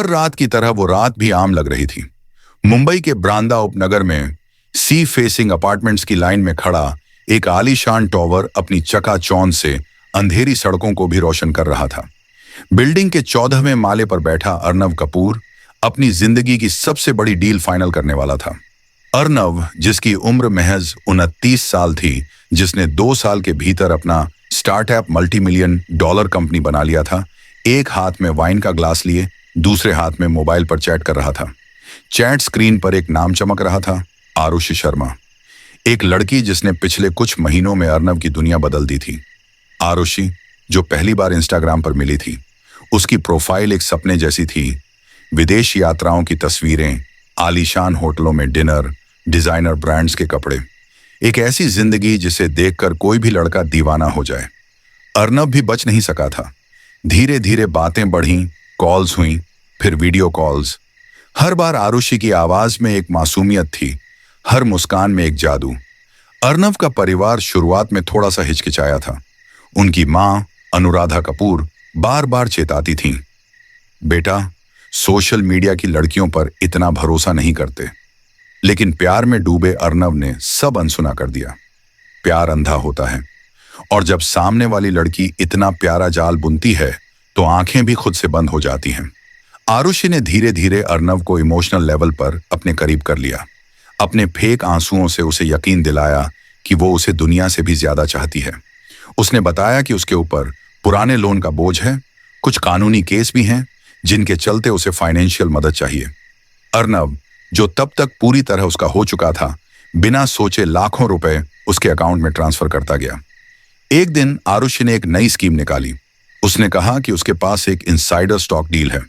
हर रात की तरह वो रात भी आम लग रही थी। मुंबई के ब्रांदा उपनगर में सी फेसिंग अपार्टमेंट्स की लाइन में खड़ा एक आलीशान टॉवर अपनी चकाचौंध से अंधेरी सड़कों को भी रोशन कर रहा था। बिल्डिंग के 14वें माले पर बैठा अर्नव कपूर अपनी जिंदगी की सबसे बड़ी डील फाइनल करने वाला था। अर्नव, जिसकी उम्र महज 29 साल थी, जिसने 2 साल के भीतर अपना स्टार्टअप $multi-million कंपनी बना लिया था, एक हाथ में वाइन का ग्लास लिए दूसरे हाथ में मोबाइल पर चैट कर रहा था। चैट स्क्रीन पर एक नाम चमक रहा था, आरुषि शर्मा। एक लड़की जिसने पिछले कुछ महीनों में अर्नव की दुनिया बदल दी थी। आरुषि, जो पहली बार इंस्टाग्राम पर मिली थी, उसकी प्रोफाइल एक सपने जैसी थी। विदेश यात्राओं की तस्वीरें, आलीशान होटलों में डिनर, डिजाइनर ब्रांड्स के कपड़े, एक ऐसी जिंदगी जिसे देखकर कोई भी लड़का दीवाना हो जाए। अर्नव भी बच नहीं सका था। धीरे धीरे बातें बढ़ीं, कॉल्स हुईं, फिर वीडियो कॉल्स। हर बार आरुषि की आवाज में एक मासूमियत थी, हर मुस्कान में एक जादू। अर्नव का परिवार शुरुआत में थोड़ा सा हिचकिचाया था। उनकी मां अनुराधा कपूर बार बार चेताती थीं, बेटा, सोशल मीडिया की लड़कियों पर इतना भरोसा नहीं करते। लेकिन प्यार में डूबे अर्नव ने सब अनसुना कर दिया। प्यार अंधा होता है, और जब सामने वाली लड़की इतना प्यारा जाल बुनती है तो आंखें भी खुद से बंद हो जाती हैं। आरुषि ने धीरे धीरे अर्नव को इमोशनल लेवल पर अपने करीब कर लिया। अपने फेक आंसुओं से उसे यकीन दिलाया कि वो उसे दुनिया से भी ज्यादा चाहती है। उसने बताया कि उसके ऊपर पुराने लोन का बोझ है, कुछ कानूनी केस भी हैं जिनके चलते उसे फाइनेंशियल मदद चाहिए। अर्नव, जो तब तक पूरी तरह उसका हो चुका था, बिना सोचे लाखों रुपए उसके अकाउंट में ट्रांसफर करता गया। एक दिन आरुषि ने एक नई स्कीम निकाली। उसने कहा कि उसके पास एक इनसाइडर स्टॉक डील है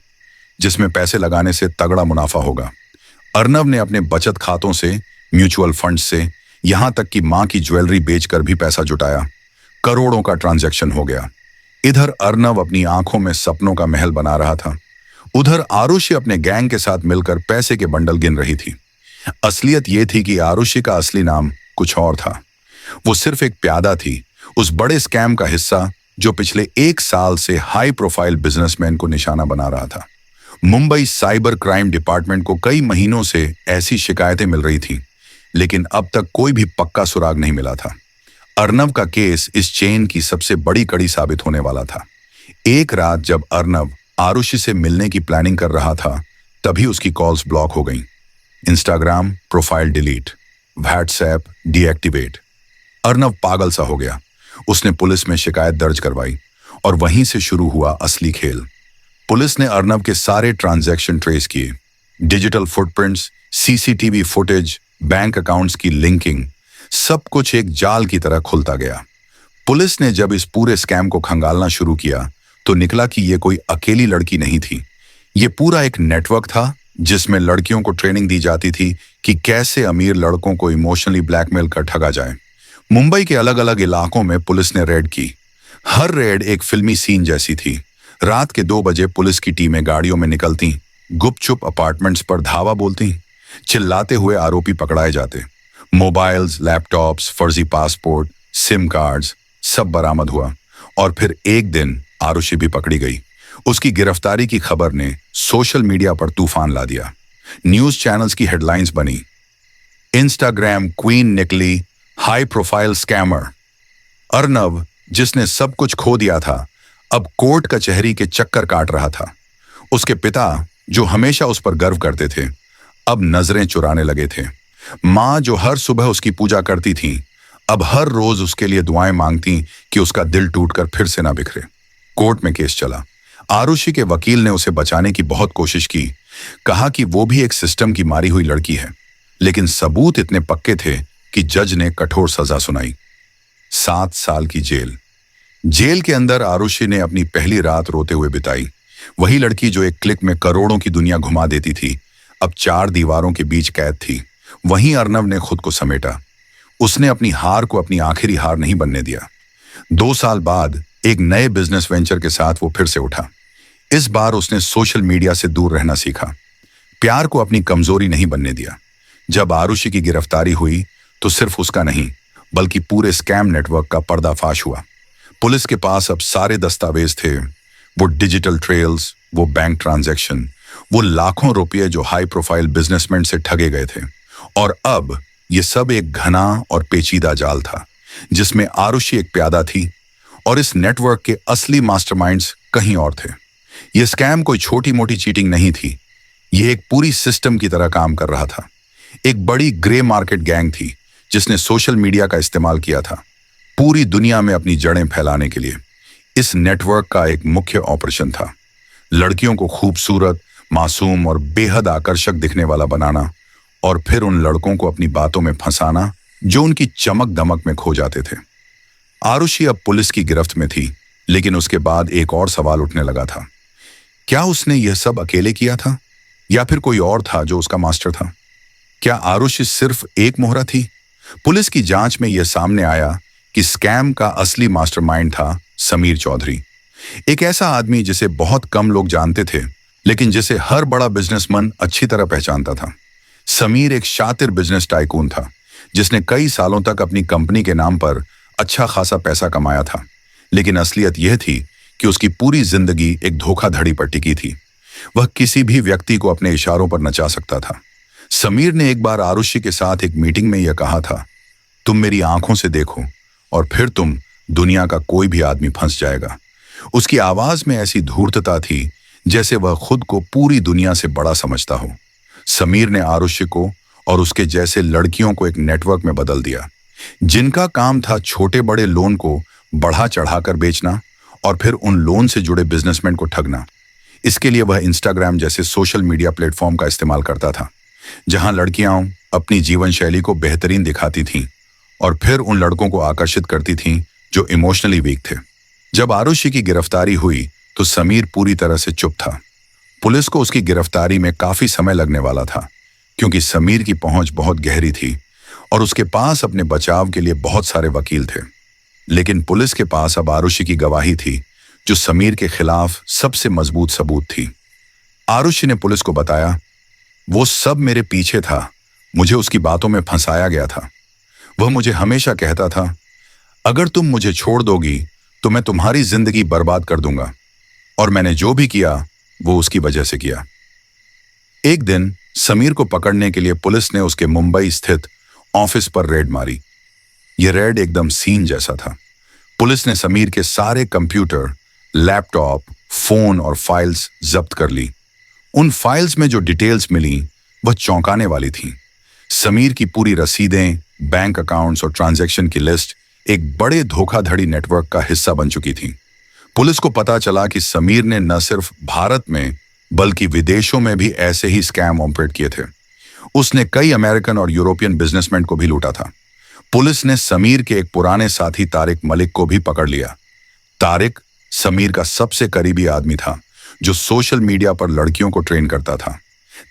जिसमें पैसे लगाने से तगड़ा मुनाफा होगा। अर्नव ने अपने बचत खातों से, म्यूचुअल फंड्स से, यहां तक कि मां की ज्वेलरी बेचकर भी पैसा जुटाया। करोड़ों का ट्रांजैक्शन हो गया। इधर अर्नव अपनी आंखों में सपनों का महल बना रहा था, उधर आरुषि अपने गैंग के साथ मिलकर पैसे के बंडल गिन रही थी। असलियत यह थी कि आरुषि का असली नाम कुछ और था। वो सिर्फ एक प्यादा थी, उस बड़े स्कैम का हिस्सा जो पिछले 1 साल से हाई प्रोफाइल बिजनेसमैन को निशाना बना रहा था। मुंबई साइबर क्राइम डिपार्टमेंट को कई महीनों से ऐसी शिकायतें मिल रही थीं, लेकिन अब तक कोई भी पक्का सुराग नहीं मिला था। अर्नव का केस इस चेन की सबसे बड़ी कड़ी साबित होने वाला था। एक रात जब अर्नव आरुषि से मिलने की प्लानिंग कर रहा था, तभी उसकी कॉल्स ब्लॉक हो गईं। Instagram profile delete, WhatsApp deactivate. Arnav पागल सा हो गया। उसने पुलिस में शिकायत दर्ज करवाई और वहीं से शुरू हुआ असली खेल। पुलिस ने अर्नव के सारे ट्रांजैक्शन ट्रेस किए। Digital footprints, CCTV footage, bank accounts की लिंकिंग, सब कुछ एक जाल की तरह खुलता गया। पुलिस ने जब इस पूरे स्कैम को खंगालना शुरू किया तो निकला कि ये कोई अकेली लड़की नहीं थी। ये पूरा एक नेटवर्क था जिसमें लड़कियों को ट्रेनिंग दी जाती थी कि कैसे अमीर लड़कों को इमोशनली ब्लैकमेल कर ठगा जाए। मुंबई के अलग अलग इलाकों में पुलिस ने रेड की। हर रेड एक फिल्मी सीन जैसी थी। रात के 2 बजे पुलिस की टीमें गाड़ियों में निकलती, गुपचुप अपार्टमेंट्स पर धावा बोलती, चिल्लाते हुए आरोपी पकड़ाए जाते। मोबाइल्स, लैपटॉप्स, फर्जी पासपोर्ट, सिम कार्ड्स, सब बरामद हुआ। और फिर एक दिन आरुषि भी पकड़ी गई। उसकी गिरफ्तारी की खबर ने सोशल मीडिया पर तूफान ला दिया। न्यूज चैनल्स की हेडलाइंस बनी, इंस्टाग्राम क्वीन निकली हाई प्रोफाइल स्कैमर। अर्नव, जिसने सब कुछ खो दिया था, अब कोर्ट कचहरी के चक्कर काट रहा था। उसके पिता, जो हमेशा उस पर गर्व करते थे, अब नजरें चुराने लगे थे। मां, जो हर सुबह उसकी पूजा करती थी, अब हर रोज उसके लिए दुआएं मांगती कि उसका दिल टूटकर फिर से ना बिखरे। कोर्ट में केस चला। आरुषि के वकील ने उसे बचाने की बहुत कोशिश की। कहा कि वो भी एक सिस्टम की मारी हुई लड़की है, लेकिन सबूत इतने पक्के थे कि जज ने कठोर सजा सुनाई, 7 साल की जेल। जेल के अंदर आरुषि ने अपनी पहली रात रोते हुए बिताई। वही लड़की जो एक क्लिक में करोड़ों की दुनिया घुमा देती थी, अब 4 दीवारों के बीच कैद थी। वहीं अर्नव ने खुद को समेटा। उसने अपनी हार को अपनी आखिरी हार नहीं बनने दिया। 2 साल बाद एक नए बिजनेस वेंचर के साथ वो फिर से उठा। इस बार उसने सोशल मीडिया से दूर रहना सीखा, प्यार को अपनी कमजोरी नहीं बनने दिया। जब आरुषि की गिरफ्तारी हुई तो सिर्फ उसका नहीं बल्कि पूरे स्कैम नेटवर्क का पर्दाफाश हुआ। पुलिस के पास अब सारे दस्तावेज थे, वो डिजिटल ट्रेल्स, वो बैंक ट्रांजैक्शन, वो लाखों रुपए जो हाई प्रोफाइल बिजनेसमैन से ठगे गए थे। और अब ये सब एक घना और पेचीदा जाल था जिसमें आरुषि एक प्यादा थी और इस नेटवर्क के असली मास्टरमाइंड्स कहीं और थे। यह स्कैम कोई छोटी मोटी चीटिंग नहीं थी, यह एक पूरी सिस्टम की तरह काम कर रहा था। एक बड़ी ग्रे मार्केट गैंग थी जिसने सोशल मीडिया का इस्तेमाल किया था पूरी दुनिया में अपनी जड़ें फैलाने के लिए। इस नेटवर्क का एक मुख्य ऑपरेशन था लड़कियों को खूबसूरत, मासूम और बेहद आकर्षक दिखने वाला बनाना और फिर उन लड़कों को अपनी बातों में फंसाना जो उनकी चमक दमक में खो जाते थे। आरुषि अब पुलिस की गिरफ्त में थी, लेकिन उसके बाद एक और सवाल उठने लगा था। क्या उसने यह सब अकेले किया था या फिर कोई और था जो उसका मास्टर था? क्या आरुषि सिर्फ एक मोहरा थी? पुलिस की जांच में यह सामने आया कि स्कैम का असली मास्टरमाइंड था समीर चौधरी, एक ऐसा आदमी जिसे बहुत कम लोग जानते थे लेकिन जिसे हर बड़ा बिजनेसमैन अच्छी तरह पहचानता था। समीर एक शातिर बिजनेस टाइकून था जिसने कई सालों तक अपनी कंपनी के नाम पर अच्छा खासा पैसा कमाया था, लेकिन असलियत यह थी कि उसकी पूरी जिंदगी एक धोखाधड़ी पर टिकी थी। वह किसी भी व्यक्ति को अपने इशारों पर नचा सकता था। समीर ने एक बार आरुषि के साथ एक मीटिंग में यह कहा था, तुम मेरी आंखों से देखो और फिर तुम दुनिया का कोई भी आदमी फंस जाएगा। उसकी आवाज में ऐसी धूर्तता थी जैसे वह खुद को पूरी दुनिया से बड़ा समझता हो। समीर ने आरुषि को और उसके जैसे लड़कियों को एक नेटवर्क में बदल दिया जिनका काम था छोटे बड़े लोन को बढ़ा चढ़ाकर बेचना और फिर उन लोन से जुड़े बिजनेसमैन को ठगना। इसके लिए वह इंस्टाग्राम जैसे सोशल मीडिया प्लेटफॉर्म का इस्तेमाल करता था जहां लड़कियां अपनी जीवन शैली को बेहतरीन दिखाती थीं और फिर उन लड़कों को आकर्षित करती थीं जो इमोशनली वीक थे। जब आरुषि की गिरफ्तारी हुई तो समीर पूरी तरह से चुप था। पुलिस को उसकी गिरफ्तारी में काफी समय लगने वाला था क्योंकि समीर की पहुंच बहुत गहरी थी और उसके पास अपने बचाव के लिए बहुत सारे वकील थे। लेकिन पुलिस के पास अब आरुषि की गवाही थी जो समीर के खिलाफ सबसे मजबूत सबूत थी। आरुषि ने पुलिस को बताया, वो सब मेरे पीछे था, मुझे उसकी बातों में फंसाया गया था। वह मुझे हमेशा कहता था, अगर तुम मुझे छोड़ दोगी तो मैं तुम्हारी जिंदगी बर्बाद कर दूंगा, और मैंने जो भी किया वो उसकी वजह से किया। एक दिन समीर को पकड़ने के लिए पुलिस ने उसके मुंबई स्थित ऑफिस पर रेड मारी। यह रेड एकदम सीन जैसा था। पुलिस ने समीर के सारे कंप्यूटर, लैपटॉप, फोन और फाइल्स जब्त कर ली। उन फाइल्स में जो डिटेल्स मिली वह चौंकाने वाली थी। समीर की पूरी रसीदें, बैंक अकाउंट्स और ट्रांजैक्शन की लिस्ट एक बड़े धोखाधड़ी नेटवर्क का हिस्सा बन चुकी थी। पुलिस को पता चला कि समीर ने न सिर्फ भारत में बल्कि विदेशों में भी ऐसे ही स्कैम ऑपरेट किए थे। उसने कई अमेरिकन और यूरोपियन बिजनेसमैन को भी लूटा था। पुलिस ने समीर के एक पुराने साथी तारिक मलिक को भी पकड़ लिया। तारिक समीर का सबसे करीबी आदमी था जो सोशल मीडिया पर लड़कियों को ट्रेन करता था।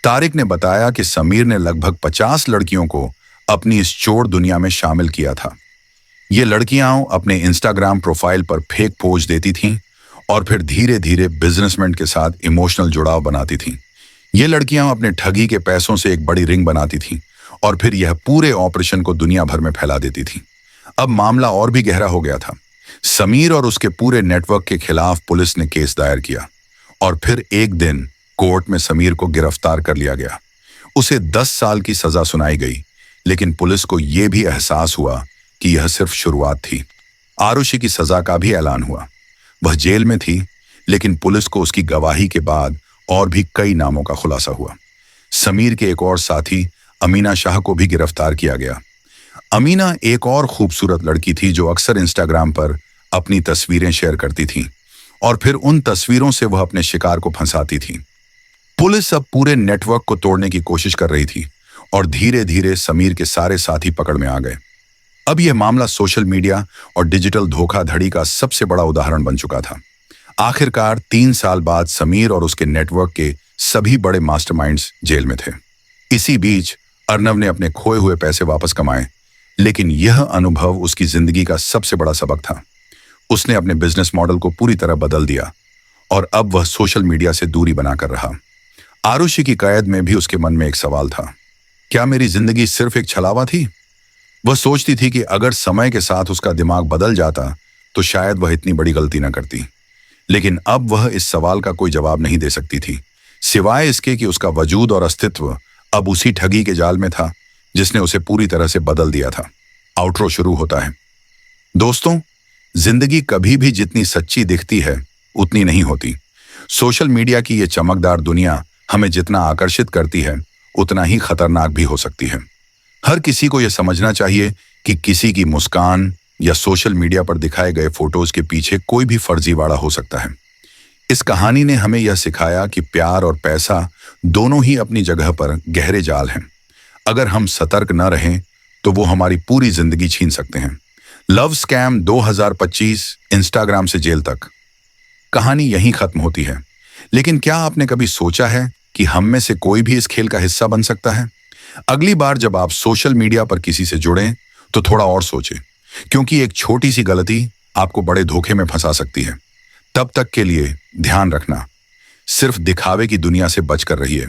तारिक ने बताया कि समीर ने लगभग 50 लड़कियों को अपनी इस चोर दुनिया में शामिल किया था। ये लड़कियां अपने इंस्टाग्राम प्रोफाइल पर फेक पोज देती थीं और फिर धीरे धीरे बिजनेसमैन के साथ इमोशनल जुड़ाव बनाती थीं। ये लड़कियां अपने ठगी के पैसों से एक बड़ी रिंग बनाती थीं और फिर यह पूरे ऑपरेशन को दुनिया भर में फैला देती थीं। अब मामला और भी गहरा हो गया था। समीर और उसके पूरे नेटवर्क के खिलाफ पुलिस ने केस दायर किया और फिर एक दिन कोर्ट में समीर को गिरफ्तार कर लिया गया। उसे 10 साल की सजा सुनाई गई, लेकिन पुलिस को यह भी एहसास हुआ कि यह सिर्फ शुरुआत थी। आरुषि की सजा का भी ऐलान हुआ। वह जेल में थी, लेकिन पुलिस को उसकी गवाही के बाद और भी कई नामों का खुलासा हुआ। समीर के एक और साथी अमीना शाह को भी गिरफ्तार किया गया। अमीना एक और खूबसूरत लड़की थी जो अक्सर इंस्टाग्राम पर अपनी तस्वीरें शेयर करती थी और फिर उन तस्वीरों से वह अपने शिकार को फंसाती थी। पुलिस अब पूरे नेटवर्क को तोड़ने की कोशिश कर रही थी और धीरे धीरे समीर के सारे साथी पकड़ में आ गए। अब यह मामला सोशल मीडिया और डिजिटल धोखाधड़ी का सबसे बड़ा उदाहरण बन चुका था। आखिरकार 3 साल बाद समीर और उसके नेटवर्क के सभी बड़े मास्टरमाइंड्स जेल में थे। इसी बीच अर्नव ने अपने खोए हुए पैसे वापस कमाए, लेकिन यह अनुभव उसकी जिंदगी का सबसे बड़ा सबक था। उसने अपने बिजनेस मॉडल को पूरी तरह बदल दिया और अब वह सोशल मीडिया से दूरी बनाकर रहा। आरुषि की कैद में भी उसके मन में एक सवाल था, क्या मेरी जिंदगी सिर्फ एक छलावा थी? वह सोचती थी कि अगर समय के साथ उसका दिमाग बदल जाता तो शायद वह इतनी बड़ी गलती न करती। लेकिन अब वह इस सवाल का कोई जवाब नहीं दे सकती थी, सिवाय इसके कि उसका वजूद और अस्तित्व अब उसी ठगी के जाल में था जिसने उसे पूरी तरह से बदल दिया था। आउट्रो शुरू होता है। दोस्तों, जिंदगी कभी भी जितनी सच्ची दिखती है उतनी नहीं होती। सोशल मीडिया की ये चमकदार दुनिया हमें जितना आकर्षित करती है उतना ही खतरनाक भी हो सकती है। हर किसी को यह समझना चाहिए कि किसी की मुस्कान या सोशल मीडिया पर दिखाए गए फोटोज के पीछे कोई भी फर्जीवाड़ा हो सकता है। इस कहानी ने हमें यह सिखाया कि प्यार और पैसा दोनों ही अपनी जगह पर गहरे जाल हैं। अगर हम सतर्क न रहें तो वो हमारी पूरी जिंदगी छीन सकते हैं। लव स्कैम 2025, इंस्टाग्राम से जेल तक। कहानी यहीं खत्म होती है, लेकिन क्या आपने कभी सोचा है कि हम में से कोई भी इस खेल का हिस्सा बन सकता है? अगली बार जब आप सोशल मीडिया पर किसी से जुड़ें तो थोड़ा और सोचें, क्योंकि एक छोटी सी गलती आपको बड़े धोखे में फंसा सकती है। तब तक के लिए ध्यान रखना, सिर्फ दिखावे की दुनिया से बचकर रहिए।